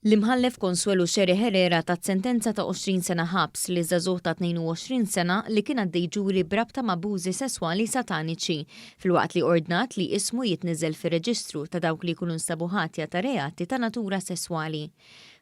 L-imħallef Consuelo Xeri Herrera tat sentenza ta' 20 sena ħabs li żagħżugħ ta' 22 sena li kien għaddej ġuri brabta ma' abbużi sesswali sataniċi filwaqt li ordnat li ismu jitniżel fir-reġistru ta' dawk li jkunu nsabu ħatja ta' reati ta' natura sesswali.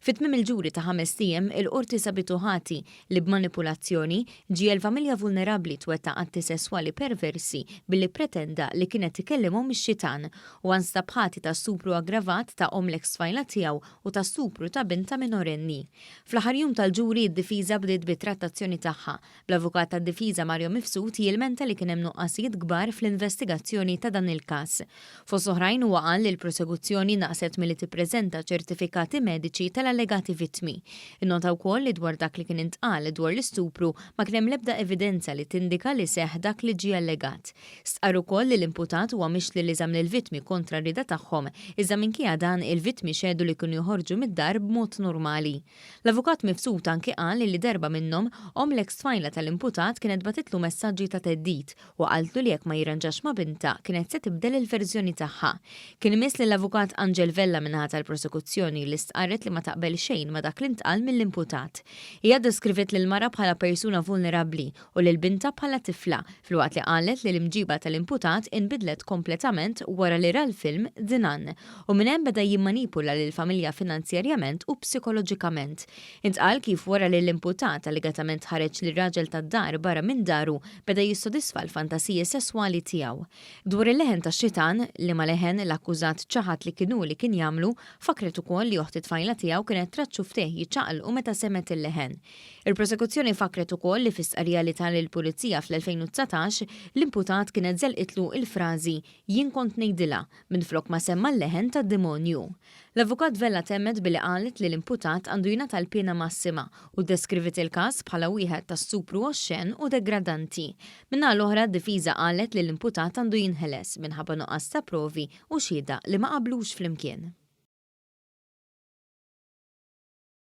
Fit-tmiem il-ġuri ta' 5 ijiem il-qorti sabitu ħati li b'manipulazzjoni ġiel familja vulnerabbli twettaq atti sesswali perversi billi pretenda li kienet tikellimhom ix-xitan u anstab ħati ta' stupru aggravat ta' l-eks tfajla tiegħu u ta' stupru ta' binta minorenni. Fl-aħħar jum tal-ġuri d-difiża bdiet bit-trattazzjoni tagħha. Bl-avukat tad-difiża Mario Mifsud jilmenta li kien hemm nuqqasijiet kbar fl-investigazzjoni ta' dan il-każ. Fost oħrajn huwa qal li l-prosekuzzjoni naqset milli tippreżenta ċertifikati mediċi tal-allegati vittmi. Innota wkoll li dwar dak li kien intqal dwar l-istupru ma kien hemm l-ebda evidenza li tindika li seħħ dak li ġie allegat. Stqarru wkoll li l-imputat huwa mixli li żamm lill-vittmi kontra r-rida tagħhom, iżda minkejja dan il-vittmi xedu li kienu joħorġu mid-dar b'mod normali. L-avukat Mifsud anke qal li darba minnhom l-eks tfajla tal-imputat kienet batitlu messaġġi ta' teddid u qaltlu li jekk ma jirranġax ma' binta kienet se tibdel il-verżjoni tagħha. Kien imiss li l-avukat Angel Vella minħata tal-prosekuzzjoni li stqarret li ma taqbel xejn ma dak li ntqal mill-imputat. Hija deskrivet lil mara bħala persuna vulnerabbli u lil binta bħala tifla filwaqt li qalet li l-imġiba tal-imputat inbidlet kompletament wara li ra l-film Dinan u minn hemm beda jimmanipula lil familja finanzjarjament u psikoloġikament. Intqal kif wara li l-imputat allegatament ħareġ li raġel tad-dar barra minn daru beda jissodisfa l-fantasiji sesswali tiegħu. Dwar il-leħen tax-xitan li ma leħen l-akkużat ċaħat li kienu li kien jagħmlu fakret ukoll li oħti tfajla tiegħu kienet traċċu fteh jiċċaqalqu meta semet il-leħen. Il-prosekuzzjoni fakret ukoll li fis-stqarrija li tal il-Pulizija fl-2019 l-imputat kienet żelqitlu il-frażi jien kont ngħidilha minflok ma semma l-leħen tad-demonju. L-avukat Vella temmet billi qalet li l-imputat għandu jingħata l-pena massima u deskrivit il-każ bħala wieħed ta' stupru oxxen u degradanti. Minna l-oħra d-difiża qalet li l-imputat għandu jinħeles minħabba nuqqas ta' provi u xhieda li ma qablux flimkien.